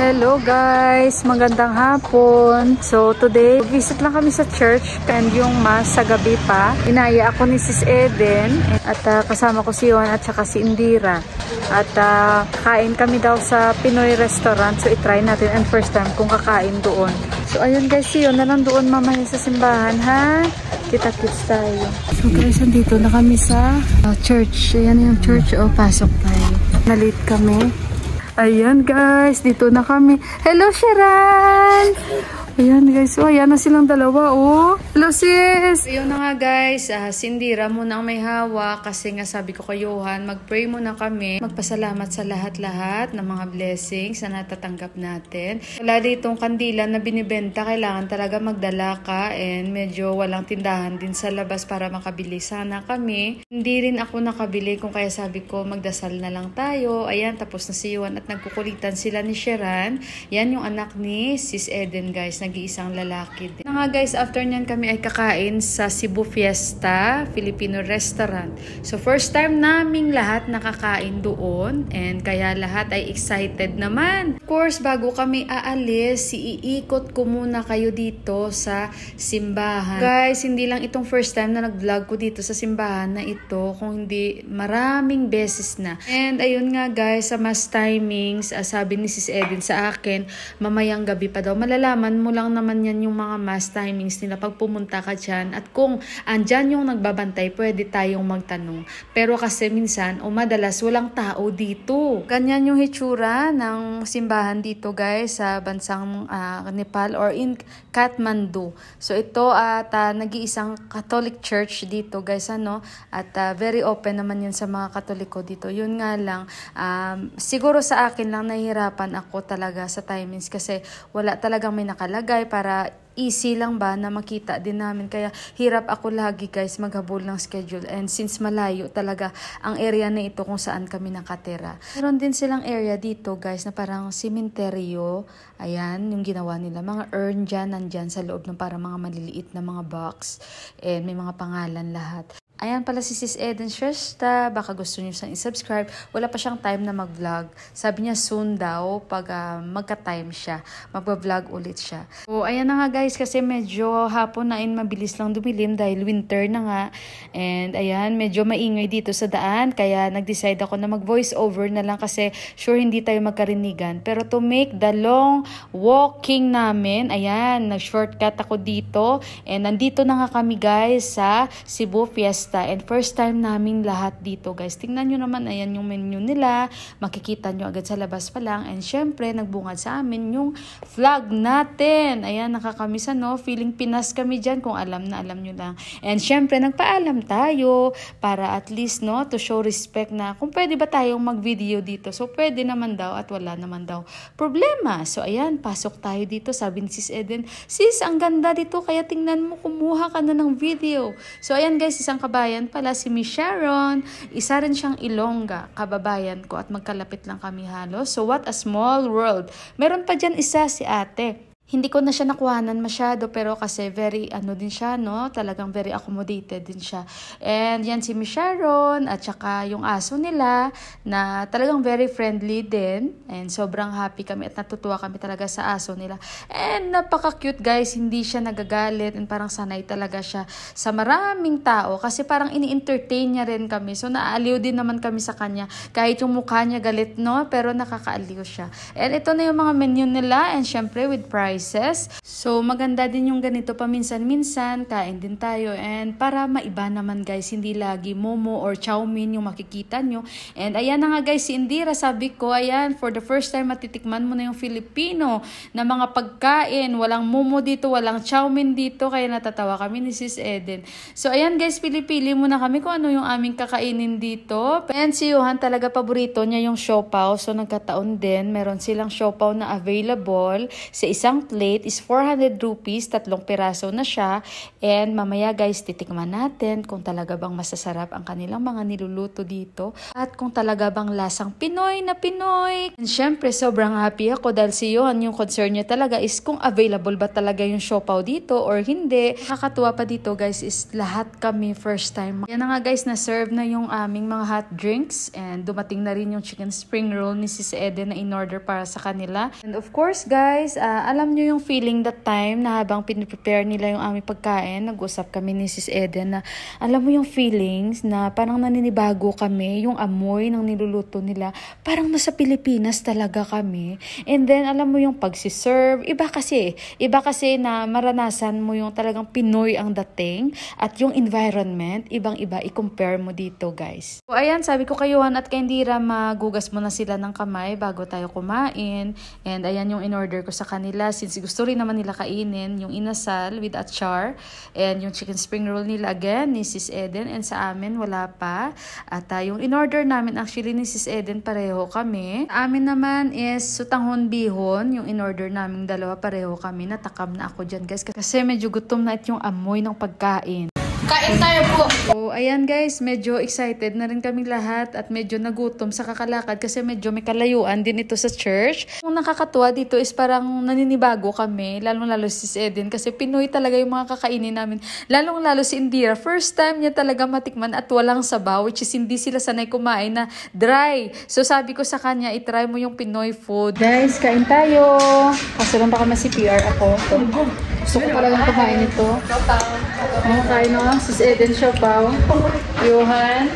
Hello guys! Magandang hapon. So today, visit lang kami sa church and yung mass sa gabi pa. Inaya ako ni Sis Eden at kasama ko si Yuan at saka si Indira. At kain kami daw sa Pinoy restaurant. So itry natin and first time kung kakain doon. So ayun guys, si Yuan na lang doon mamaya sa simbahan ha. Kita-kits tayo. So guys, andito na kami sa church. Ayan yung church. O, pasok tayo. Nalit kami. Ayan guys, dito na kami. Hello Sharon! Ayan guys, oh, ayan na silang dalawa, oh. Hello sis! Ayun na nga guys, si Indira muna ang may hawak kasi nga sabi ko kay Johan, mag-pray muna kami. Magpasalamat sa lahat-lahat ng mga blessings na natatanggap natin. Wala ditong kandila na binibenta, kailangan talaga magdala ka and medyo walang tindahan din sa labas para makabili sana kami. Hindi rin ako nakabili kung kaya sabi ko magdasal na lang tayo. Ayan, tapos na si Yuan at nagkukulitan sila ni Sharon. Yan yung anak ni Sis Eden guys, nag-iisang lalaki din. Nga guys, after nyan kami ay kakain sa Cebu Fiesta Filipino restaurant. So first time naming lahat nakakain doon and kaya lahat ay excited naman. Of course, bago kami aalis, iikot ko muna kayo dito sa simbahan. Guys, hindi lang itong first time na nag-vlog ko dito sa simbahan na ito, kung hindi maraming beses na. And ayun nga guys, sa mass timings, sabi ni Sis Eden sa akin, mamayang gabi pa daw. Malalaman mo lang naman yan yung mga mass timings nila pag pumunta ka dyan. At kung andyan yung nagbabantay, pwede tayong magtanong. Pero kasi minsan o madalas walang tao dito. Ganyan yung hitsura ng simbahan dito guys sa bansang Nepal or in Kathmandu. So ito at nag-iisang Catholic church dito guys ano. At very open naman yan sa mga Katoliko dito. Yun nga lang, siguro sa akin lang nahihirapan ako talaga sa timings kasi wala talagang may nakalagay para easy lang ba na makita din namin. Kaya hirap ako lagi guys maghabol ng schedule. And since malayo talaga ang area na ito kung saan kami nakatira. Meron din silang area dito guys na parang sementeryo. Ayan, yung ginawa nila. Mga urn dyan, nandyan sa loob ng parang mga maliliit na mga box. And may mga pangalan lahat. Ayan pala si Sis Eden Shrestha, baka gusto niyo siyang i-subscribe. Wala pa siyang time na mag-vlog. Sabi niya soon daw, pag magka-time siya, mag-vlog ulit siya. So, ayan na nga guys, kasi medyo hapon na mabilis lang dumilim dahil winter na nga. And ayan, medyo maingay dito sa daan, kaya nag-decide ako na mag-voice over na lang kasi sure hindi tayo magkarinigan. Pero to make the long walking namin, ayan, nag-shortcut ako dito. And nandito na nga kami guys sa Cebu Fiesta. And first time naming lahat dito guys. Tingnan nyo naman, ayan yung menu nila. Makikita nyo agad sa labas pa lang. And syempre, nagbungad sa amin yung flag natin. Ayan, nakakamiss no? Feeling Pinas kami dyan kung alam na alam nyo lang. And syempre, nagpaalam tayo para at least no, to show respect na kung pwede ba tayong mag-video dito. So, pwede naman daw at wala naman daw problema. So, ayan, pasok tayo dito. Sabi ni Sis Eden, sis, ang ganda dito. Kaya tingnan mo, kumuha ka na ng video. So, ayan guys, isang kabayan pala si Miss Sharon. Isa rin siyang Ilongga, kababayan ko at magkalapit lang kami halos. So what a small world. Meron pa dyan isa si ate. Hindi ko na siya nakuhanan masyado pero kasi very din siya no, talagang very accommodated din siya. And yan si Miss Sharon at saka yung aso nila na talagang very friendly din and sobrang happy kami at natutuwa kami talaga sa aso nila. And napaka-cute guys, hindi siya nagagalit and parang sanay talaga siya sa maraming tao kasi parang ini-entertain niya rin kami. So naaaliw din naman kami sa kanya kahit yung mukha niya galit no, pero nakakaaliw siya. And ito na yung mga menu nila and syempre with price. So, maganda din yung ganito paminsan-minsan, kain din tayo. And para maiba naman guys, hindi lagi momo or chow mein yung makikita nyo. And ayan na nga guys, si Indira, sabi ko, ayan, for the first time matitikman mo na yung Filipino na mga pagkain. Walang momo dito, walang chow mein dito, kaya natatawa kami ni Sis Eden. So, ayan guys, pili-pili muna kami kung ano yung aming kakainin dito. And si Johan talaga paborito niya yung siopaw. So, nagkataon din, meron silang siopaw na available sa isang plate is 400 rupees, 3 piraso na siya. And mamaya guys, titikman natin kung talaga bang masasarap ang kanilang mga niluluto dito. At kung talaga bang lasang Pinoy na Pinoy. And syempre, sobrang happy ako dahil si Yon, yung concern niya talaga is kung available ba talaga yung siopaw dito or hindi. Nakakatuwa pa dito guys is lahat kami first time. Yan na nga guys, na-serve na yung aming mga hot drinks. And dumating na rin yung chicken spring roll ni Sis Eden na in-order para sa kanila. And of course guys, alam nyo yung feeling that time na habang piniprepare nila yung aming pagkain, nag-usap kami ni Sis Eden na alam mo yung feelings na parang naninibago kami, yung amoy ng niluluto nila. Parang nasa Pilipinas talaga kami. And then alam mo yung pagsiserve, iba kasi na maranasan mo yung talagang Pinoy ang dating at yung environment, ibang-iba, i-compare mo dito guys. So ayan, sabi ko kay Johan at kay Indira, magugas muna sila ng kamay bago tayo kumain. And ayan yung in-order ko sa kanila since gusto rin naman nila kainin yung inasal with achar and yung chicken spring roll nila again ni Sis Eden, and sa amin wala pa. At yung in-order namin actually ni Sis Eden pareho kami. Sa amin naman is sutanghon bihon, yung in-order namin dalawa pareho kami. Natakam na ako dyan guys kasi medyo gutom na yung amoy ng pagkain. Kain tayo po! So, ayan guys, medyo excited na rin kaming lahat at medyo nagutom sa kakalakad kasi medyo may kalayuan din ito sa church. Yung nakakatuwa dito is parang naninibago kami, lalong-lalo si Eden kasi Pinoy talaga yung mga kakainin namin. Lalong-lalo si Indira, first time niya talaga matikman at walang sabaw, which is hindi sila sanay kumain na dry. So sabi ko sa kanya, itry mo yung Pinoy food. Guys, kain tayo! Kaso lang baka masi-PR ako. So, gusto ko talagang kumain ito. Kain na Sis Eden siopaw. Johan,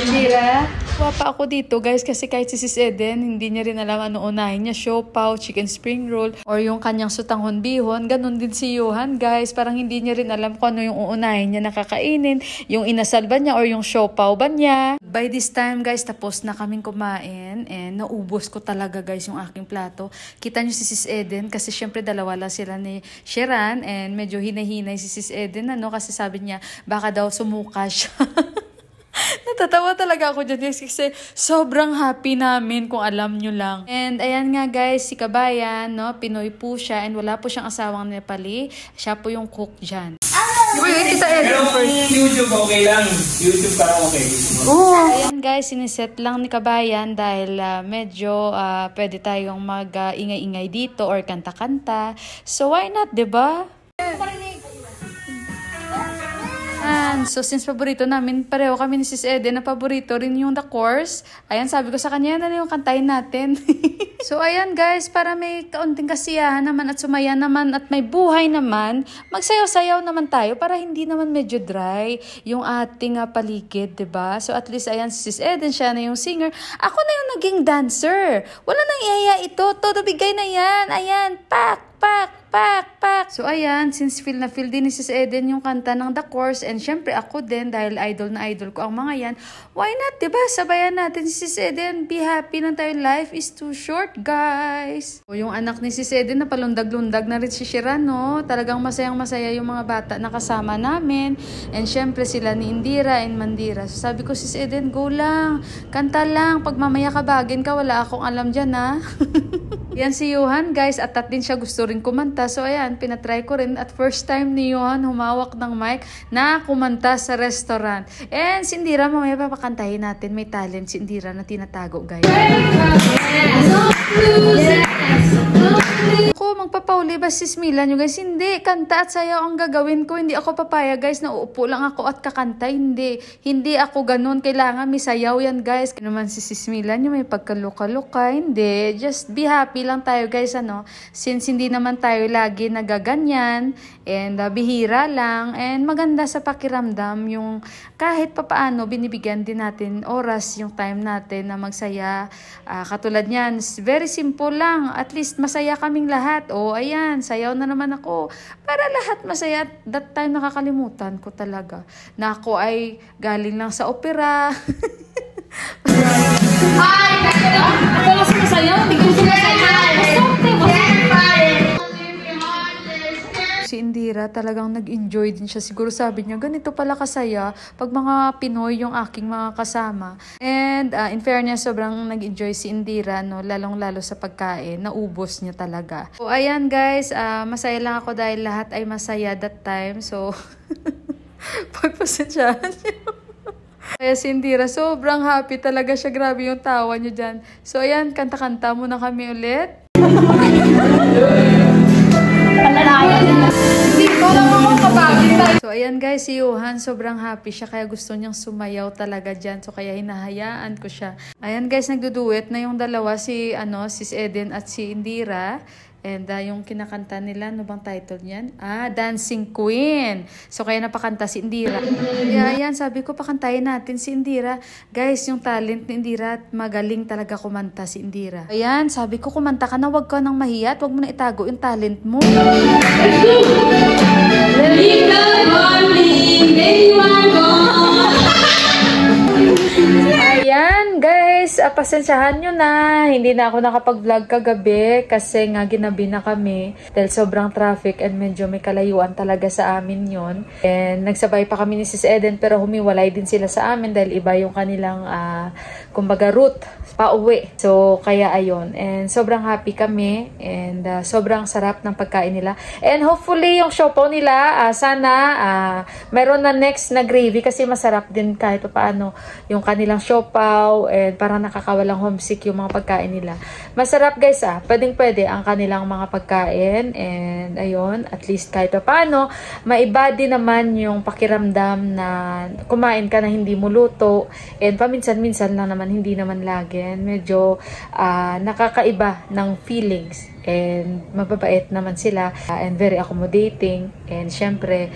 Indira. Pa ako dito guys kasi kahit si Sis Eden hindi niya rin alam ano unahin niya, siopaw, chicken spring roll or yung kanyang sutanghon bihon. Ganun din si Johan guys, parang hindi niya rin alam kung ano yung uunahin niya nakakainin, yung inasal ba niya or yung siopaw ba niya. By this time guys, tapos na kaming kumain and naubos ko talaga guys yung aking plato. Kita niyo si Sis Eden kasi syempre dalawa lang sila ni Sheran and medyo hinahinay si Sis Eden kasi sabi niya baka daw sumuka siya. Natatawa talaga ako dyan kasi sobrang happy namin kung alam nyo lang. And ayan nga guys, si Kabayan, Pinoy po siya and wala po siyang asawang Nepali. Siya po yung cook dyan. Wait, kita YouTube okay lang. YouTube parang okay. Ayan guys, siniset lang ni Kabayan dahil medyo pwede tayong mag-ingay-ingay dito or kanta-kanta. So why not, diba? So, since paborito namin, pareho kami ni Sis Eden na paborito rin yung The Course. Ayan, sabi ko sa kanya, yan na yung kantahin natin. So, ayan guys, para may kaunting kasiyahan naman at sumaya naman at may buhay naman, magsayaw-sayaw naman tayo para hindi naman medyo dry yung ating paligid, diba? So, at least, ayan, si Sis Eden, siya na yung singer. Ako na yung naging dancer. Wala nang iyaya ito. Todo bigay na yan. Ayan, pak, pak, pak, pak. So, ayan, since feel na feel din ni Sis Eden yung kanta ng The Course, and syempre ako din, dahil idol na idol ko ang mga yan, why not, diba? Sabayan natin si Sis Eden. Be happy lang tayo. Life is too short, guys. So, yung anak ni Sis Eden, napalundag-lundag na rin si Sheran, Talagang masayang-masaya yung mga bata na kasama namin. And syempre sila ni Indira and Mandira. So, sabi ko, Sis Eden, go lang. Kanta lang. Pag mamaya kabagin ka, wala akong alam dyan, ha? Yan si Johan, guys. At din siya gusto rin kumanta. So, ayan, pinatry ko rin. At first time ni Johan humawak ng mic na kumanta sa restaurant. And si Indira, mamaya papakantahin natin. May talent si Indira na tinatago, guys. Ako, magpapauli ba sis Mila nyo, guys? Hindi. Kanta at sayaw ang gagawin ko. Hindi ako papaya, guys. Nauupo lang ako at kakanta. Hindi. Hindi ako ganun. Kailangan may sayaw yan, guys. Kaya naman si sis Mila nyo, may pagkaluka-luka. Hindi. Just be happy lang tayo, guys. Since hindi naman tayo lagi nagaganyan. And bihira lang. And maganda sa pakiramdam yung kahit papaano binibigyan din natin oras yung time natin na magsaya. Katulad niyan, very simple lang. At least masaya kaming lahat. Ayan, sayaw na naman ako. Para lahat masaya. That time nakakalimutan ko talaga na ako ay galing lang sa opera. Hi! Ako lang sumasayaw. Hindi ko sumasayaw. Si Indira Indira, talagang nag-enjoy din siya. Siguro sabi niya, ganito pala kasaya pag mga Pinoy yung aking mga kasama. And in fairness, sobrang nag-enjoy si Indira, no? Lalong-lalo sa pagkain. Naubos niya talaga. So, ayan guys, masaya lang ako dahil lahat ay masaya that time. So, pagpasensyahan niyo. Kaya si Indira, sobrang happy talaga siya. Grabe yung tawa niya dyan. So, ayan, kanta-kanta muna kami ulit. So, ayan guys, si Johan, sobrang happy siya. Kaya gusto niyang sumayaw talaga dyan. So, kaya hinahayaan ko siya. Ayan guys, nagduduet na yung dalawa, si Eden at si Indira. And yung kinakanta nila, ano bang title niyan? Dancing Queen. So, kaya napakanta si Indira. Kaya ayan, sabi ko, pakantayin natin si Indira. Guys, yung talent ni Indira, magaling talaga kumanta si Indira. Ayan, sabi ko, kumanta ka na, wag ka nang mahiya at wag mo na itago yung talent mo. Ayan guys, pasensyahan nyo na, hindi na ako nakapag-vlog kagabi kasi nga ginabi na kami dahil sobrang traffic and medyo may kalayuan talaga sa amin yon. And nagsabay pa kami ni Sis Eden pero humiwalay din sila sa amin dahil iba yung kanilang kumbaga route pauwi. So kaya ayun, and sobrang happy kami and sobrang sarap ng pagkain nila. And hopefully yung siopaw nila, sana meron na next na gravy kasi masarap din kahit paano yung kanilang siopaw and parang nakakawalang homesick yung mga pagkain nila. Masarap guys pwedeng-pwede ang kanilang mga pagkain and ayun, at least kahit paano maiba din naman yung pakiramdam na kumain ka na hindi mo luto and paminsan-minsan lang naman, hindi naman lagi. Medyo nakakaiba ng feelings and mababait naman sila and very accommodating and syempre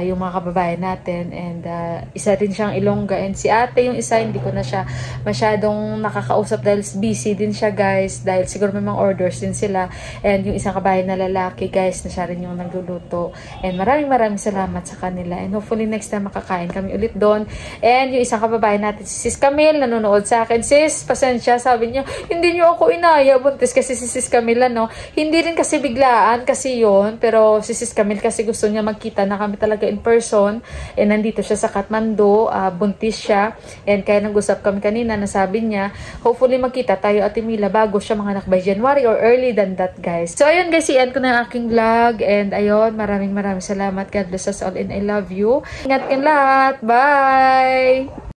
yung mga kababayan natin and isa din siyang Ilongga and si ate yung isa hindi ko na siya masyadong nakakausap dahil busy din siya guys dahil siguro may mga orders din sila and yung isang kabayan na lalaki guys na siya rin yung nagluluto and maraming salamat sa kanila and hopefully next time makakain kami ulit doon. And yung isang kababayan natin si Sis Camille nanonood sa akin, sis pasensya, sabi niya hindi niyo ako inaya buntis kasi si Sis Camille no, hindi rin kasi biglaan kasi yon, pero si Sis Camille kasi gusto niya magkita na kami talaga in person and nandito siya sa Kathmandu, buntis siya and kaya nag-usap kami kanina na sabi niya hopefully magkita tayo Ate Mila bago siya manganak by January or early than that guys. So ayun guys, i-end ko na yung aking vlog and ayun, maraming salamat. God bless us all and I love you. Ingat kayong lahat. Bye!